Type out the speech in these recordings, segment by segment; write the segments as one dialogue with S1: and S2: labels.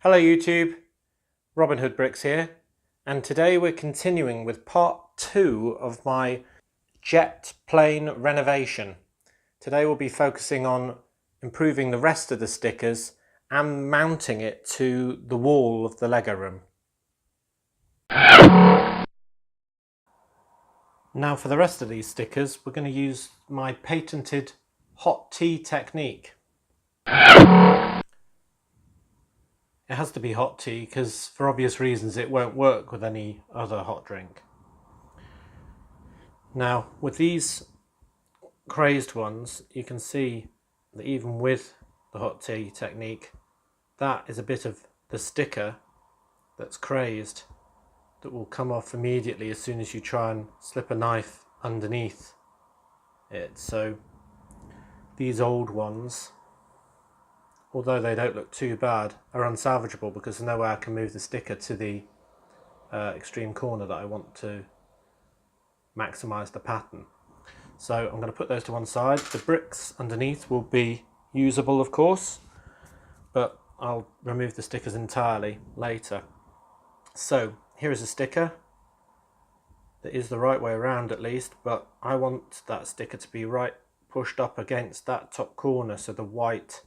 S1: Hello YouTube, Robin Hood Bricks here, and today we're continuing with part 2 of my jet plane renovation. Today we'll be focusing on improving the rest of the stickers and mounting it to the wall of the Lego room. Now for the rest of these stickers we're going to use my patented hot tea technique. It has to be hot tea because for obvious reasons it won't work with any other hot drink. Now with these crazed ones you can see that even with the hot tea technique that is a bit of the sticker that's crazed that will come off immediately as soon as you try and slip a knife underneath it. So these old ones, although they don't look too bad, are unsalvageable because there's no way I can move the sticker to the extreme corner that I want to maximize the pattern. So I'm going to put those to one side. The bricks underneath will be usable of course, but I'll remove the stickers entirely later. So here is a sticker that is the right way around at least, but I want that sticker to be right pushed up against that top corner so the white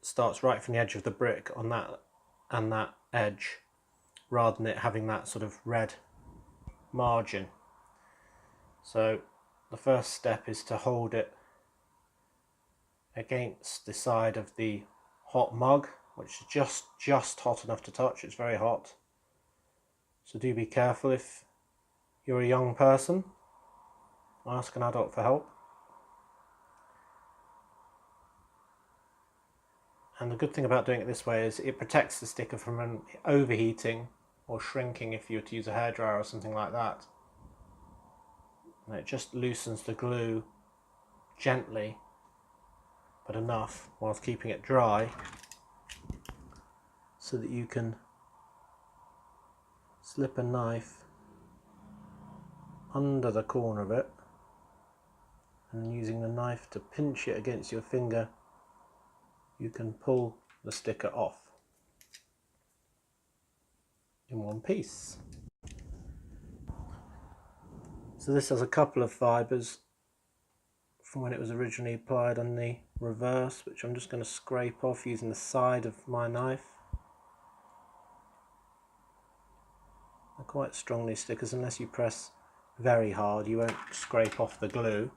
S1: starts right from the edge of the brick on that and that edge, rather than it having that sort of red margin. So the first step is to hold it against the side of the hot mug, which is just hot enough to touch. It's very hot, so do be careful. If you're a young person, ask an adult for help. And the good thing about doing it this way is it protects the sticker from overheating or shrinking if you were to use a hairdryer or something like that. And it just loosens the glue gently, but enough whilst keeping it dry so that you can slip a knife under the corner of it, and using the knife to pinch it against your finger you can pull the sticker off in one piece. So this has a couple of fibres from when it was originally applied on the reverse, which I'm just going to scrape off using the side of my knife. They're quite strong, these stickers. Unless you press very hard you won't scrape off the glue.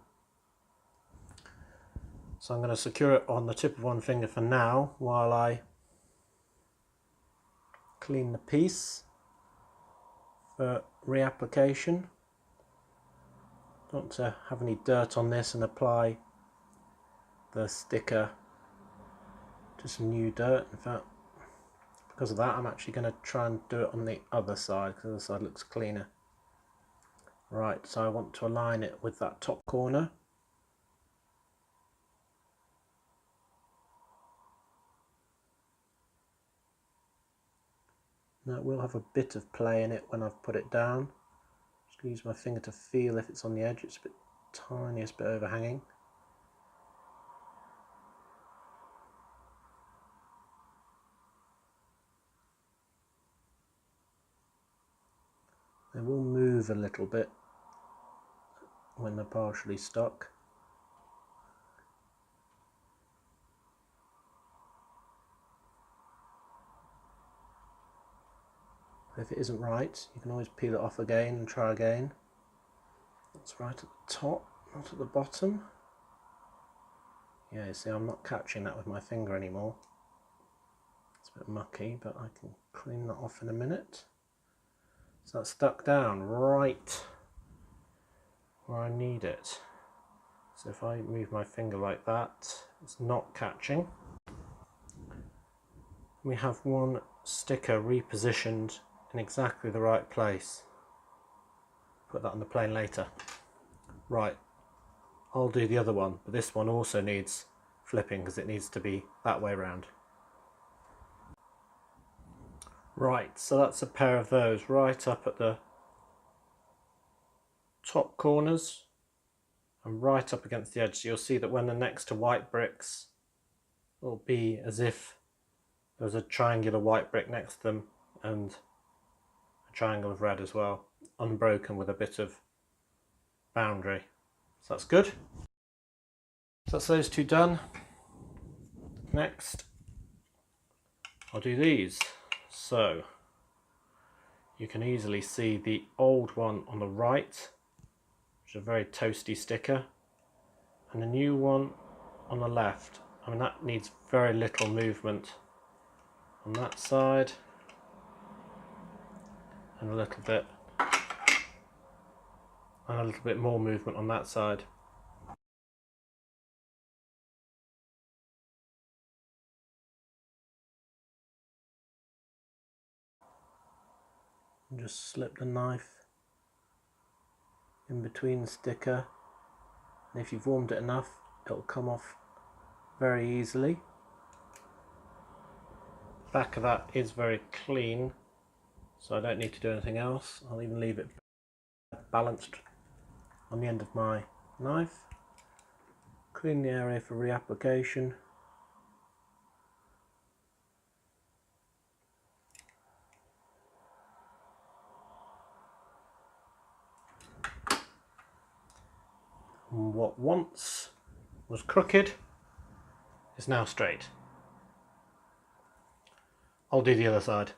S1: So I'm going to secure it on the tip of one finger for now while I clean the piece for reapplication. Don't want to have any dirt on this and apply the sticker to some new dirt. In fact, because of that I'm actually going to try and do it on the other side because the other side looks cleaner. Right, so I want to align it with that top corner. Now it will have a bit of play in it when I've put it down. Just use my finger to feel if it's on the edge. It's a bit tiniest bit overhanging. They will move a little bit when they're partially stuck. If it isn't right, you can always peel it off again and try again. It's right at the top, not at the bottom. Yeah, you see I'm not catching that with my finger anymore. It's a bit mucky, but I can clean that off in a minute. So that's stuck down right where I need it. So if I move my finger like that, it's not catching. We have one sticker repositioned in exactly the right place. Put that on the plane later. Right, I'll do the other one, but this one also needs flipping because it needs to be that way around. Right, so that's a pair of those right up at the top corners and right up against the edge. So you'll see that when they're next to white bricks, it'll be as if There was a triangular white brick next to them and a triangle of red as well, unbroken with a bit of boundary. So that's good. So that's those two done. Next, I'll do these. So you can easily see the old one on the right, which is a very toasty sticker, and the new one on the left. I mean, that needs very little movement on that side, and a little bit more movement on that side. And just slip the knife in between the sticker, and if you've warmed it enough, it'll come off very easily. Back of that is very clean, so I don't need to do anything else. I'll even leave it balanced on the end of my knife. Clean the area for reapplication. And what once was crooked is now straight. I'll do the other side.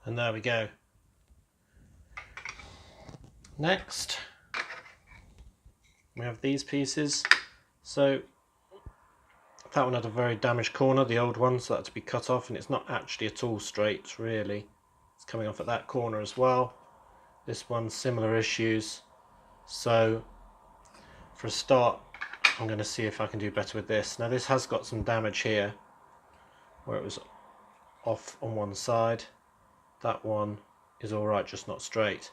S1: And there we go. Next, we have these pieces. So that one had a very damaged corner, the old one, so that had to be cut off, and it's not actually at all straight, really. It's coming off at that corner as well. This one, similar issues. So for a start, I'm going to see if I can do better with this. Now this has got some damage here, where it was off on one side. That one is alright, just not straight.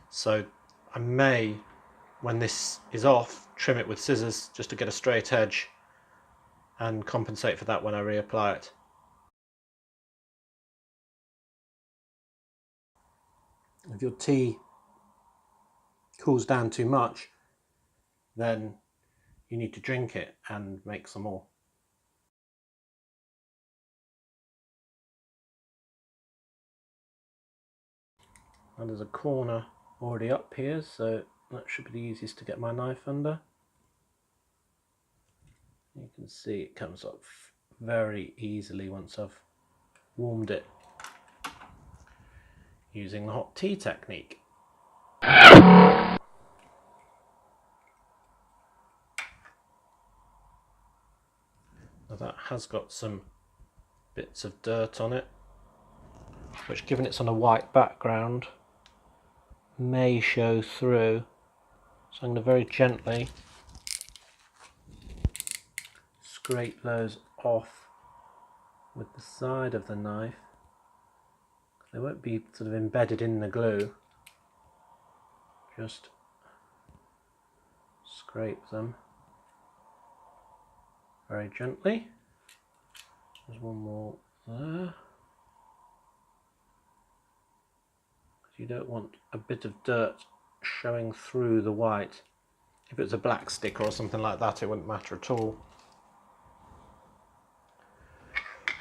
S1: So I may, when this is off, trim it with scissors just to get a straight edge and compensate for that when I reapply it. If your tea cools down too much, then you need to drink it and make some more. And there's a corner already up here, so that should be the easiest to get my knife under. You can see it comes up very easily once I've warmed it using the hot tea technique. Now that has got some bits of dirt on it, which, given it's on a white background, may show through. So I'm going to very gently scrape those off with the side of the knife. They won't be sort of embedded in the glue. Just scrape them very gently. There's one more there. You don't want a bit of dirt showing through the white. If it's a black sticker or something like that, it wouldn't matter at all.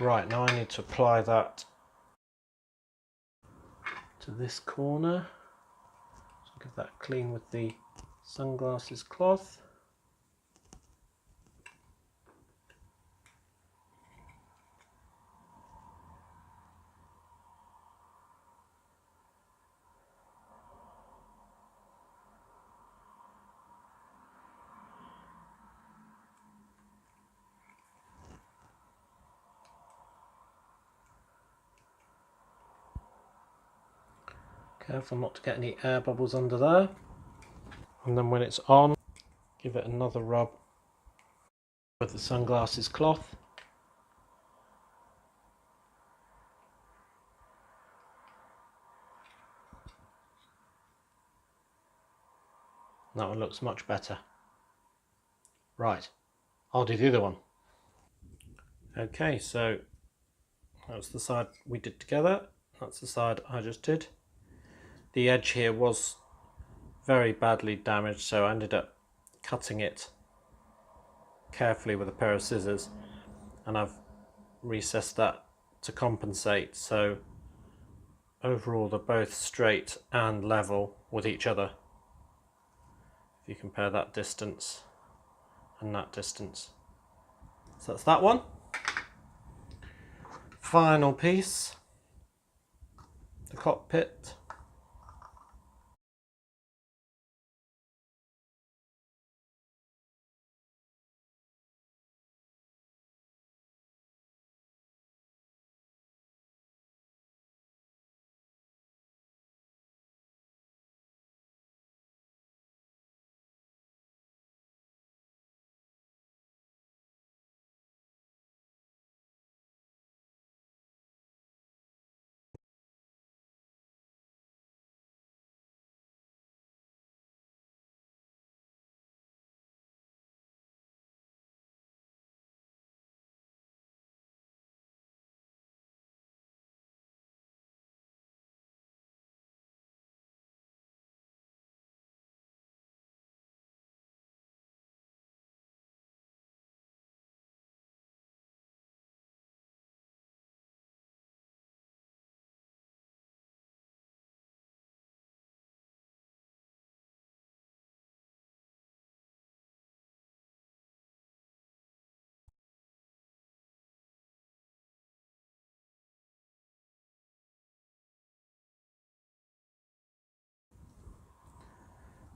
S1: Right, now I need to apply that to this corner. So give that clean with the sunglasses cloth. Careful not to get any air bubbles under there. And then when it's on, give it another rub with the sunglasses cloth. That one looks much better. Right, I'll do the other one. Okay, so that's the side we did together. That's the side I just did. The edge here was very badly damaged, so I ended up cutting it carefully with a pair of scissors, and I've recessed that to compensate, so overall they're both straight and level with each other. If you compare that distance and that distance. So that's that one. Final piece, the cockpit.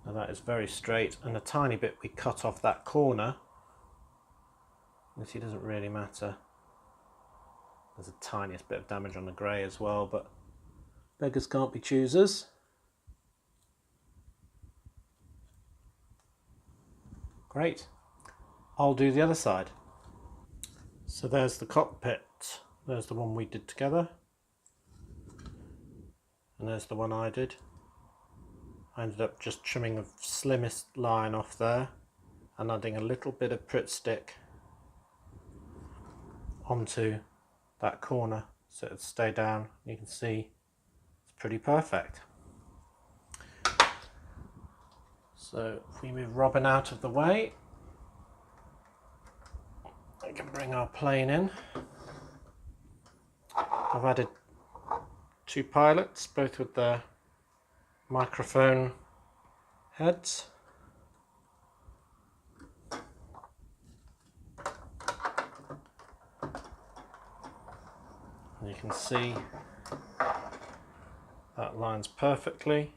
S1: Now that is very straight, and the tiny bit we cut off that corner, you see, doesn't really matter. There's a tiniest bit of damage on the grey as well, but beggars can't be choosers. Great. I'll do the other side. So there's the cockpit. There's the one we did together. And there's the one I did. I ended up just trimming the slimmest line off there and adding a little bit of Pritt stick onto that corner so it'd stay down. You can see it's pretty perfect. So if we move Robin out of the way, I can bring our plane in. I've added two pilots, both with their microphone heads. And you can see that lines perfectly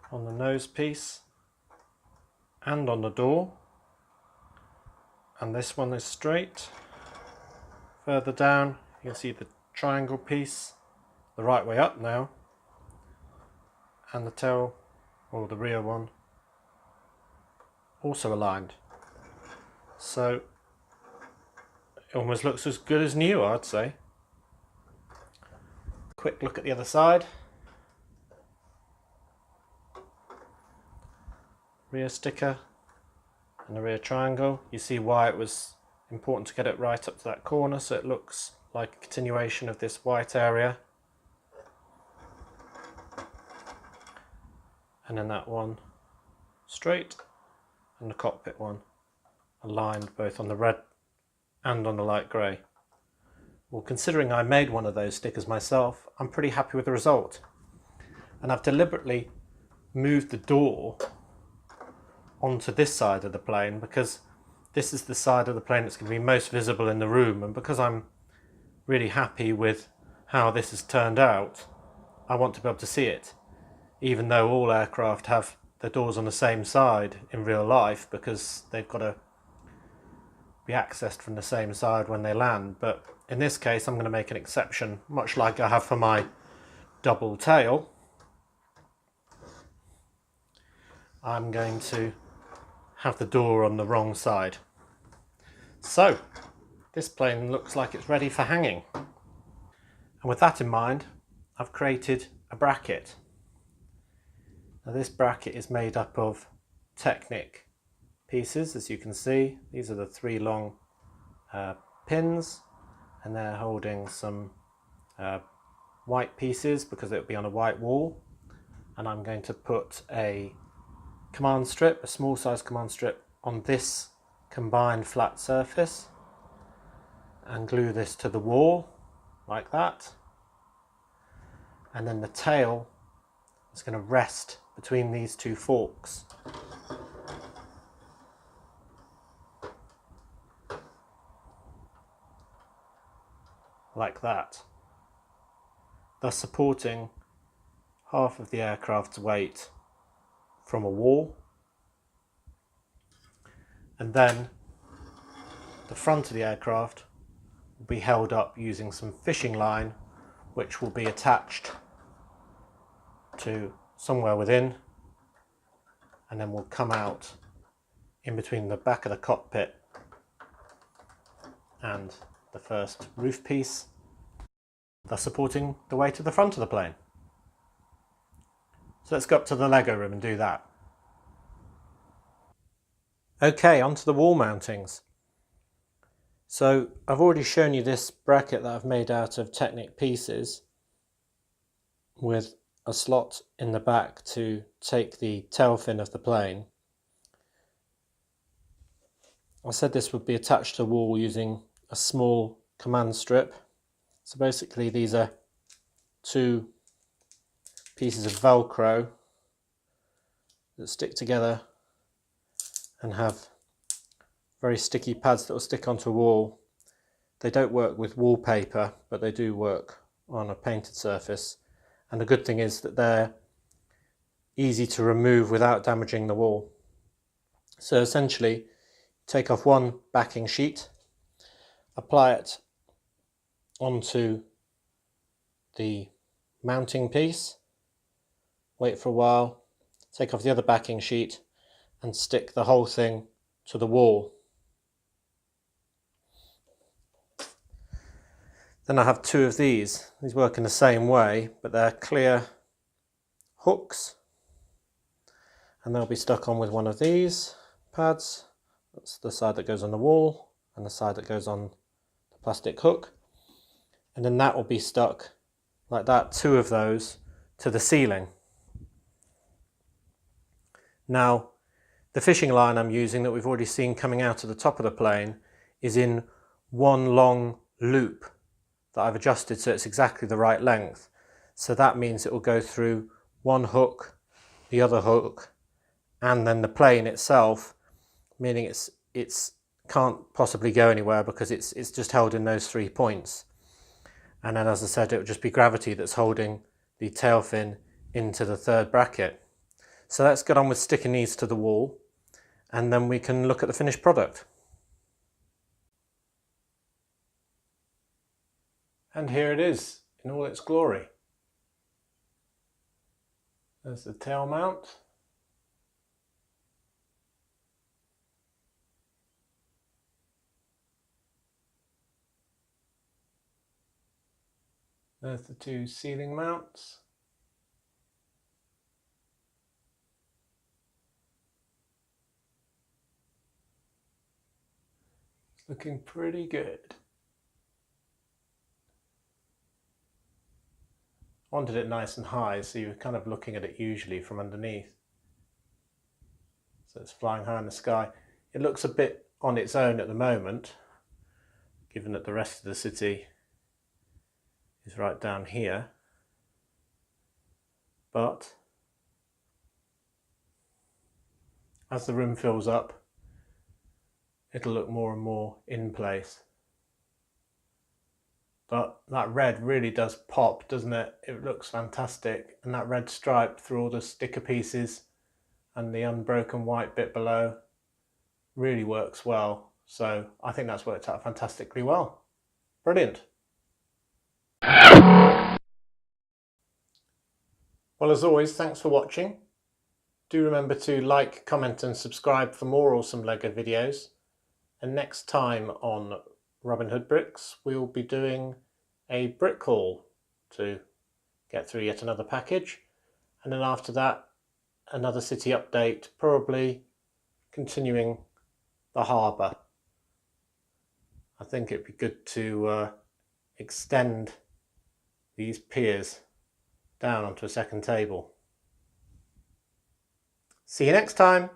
S1: on the nose piece and on the door. And this one is straight. Further down, you can see the triangle piece the right way up now, and the tail, or the rear one, also aligned. So it almost looks as good as new, I'd say. Quick look at the other side. Rear sticker and the rear triangle. You see why it was important to get it right up to that corner so it looks like a continuation of this white area. And then that one straight, and the cockpit one aligned both on the red and on the light grey. Well, considering I made one of those stickers myself, I'm pretty happy with the result. And I've deliberately moved the door onto this side of the plane because this is the side of the plane that's going to be most visible in the room, and because I'm really happy with how this has turned out, I want to be able to see it, even though all aircraft have their doors on the same side in real life because they've got to be accessed from the same side when they land. But in this case I'm going to make an exception, much like I have for my double tail. I'm going to have the door on the wrong side. So this plane looks like it's ready for hanging. And with that in mind, I've created a bracket. Now this bracket is made up of Technic pieces, as you can see. These are the three long pins, and they're holding some white pieces because it will be on a white wall. And I'm going to put a command strip, a small size command strip, on this combined flat surface and glue this to the wall like that, and then the tail is going to rest between these two forks. Like that, thus supporting half of the aircraft's weight from a wall. And then the front of the aircraft will be held up using some fishing line, which will be attached to somewhere within, and then will come out in between the back of the cockpit and the first roof piece, thus supporting the weight of the front of the plane. So let's go up to the Lego room and do that. Okay, onto the wall mountings. So I've already shown you this bracket that I've made out of Technic pieces with a slot in the back to take the tail fin of the plane. I said this would be attached to the wall using a small command strip. So basically these are two pieces of Velcro that stick together and have very sticky pads that will stick onto a wall. They don't work with wallpaper, but they do work on a painted surface. And the good thing is that they're easy to remove without damaging the wall. So essentially, take off one backing sheet, apply it onto the mounting piece, wait for a while, take off the other backing sheet and stick the whole thing to the wall. Then I have two of these. These work in the same way, but they're clear hooks, and they'll be stuck on with one of these pads. That's the side that goes on the wall and the side that goes on the plastic hook. And then that will be stuck like that, two of those, to the ceiling. Now, the fishing line I'm using that we've already seen coming out of the top of the plane is in one long loop that I've adjusted so it's exactly the right length. So that means it will go through one hook, the other hook, and then the plane itself, meaning it's can't possibly go anywhere because it's just held in those 3 points. And then, as I said, it will just be gravity that's holding the tail fin into the third bracket. So let's get on with sticking these to the wall, and then we can look at the finished product. And here it is in all its glory. There's the tail mount. There's the two ceiling mounts. It's looking pretty good. I wanted it nice and high, so you're kind of looking at it usually from underneath. So it's flying high in the sky. It looks a bit on its own at the moment, given that the rest of the city is right down here. But as the room fills up, it'll look more and more in place. But that red really does pop, doesn't it? It looks fantastic. And that red stripe through all the sticker pieces and the unbroken white bit below really works well. So I think that's worked out fantastically well. Brilliant. Well, as always, thanks for watching. Do remember to like, comment and subscribe for more awesome LEGO videos. And next time on Robin Hood Bricks, we'll be doing a brick haul to get through yet another package. And then after that, another city update, probably continuing the harbour. I think it'd be good to extend these piers down onto a second table. See you next time.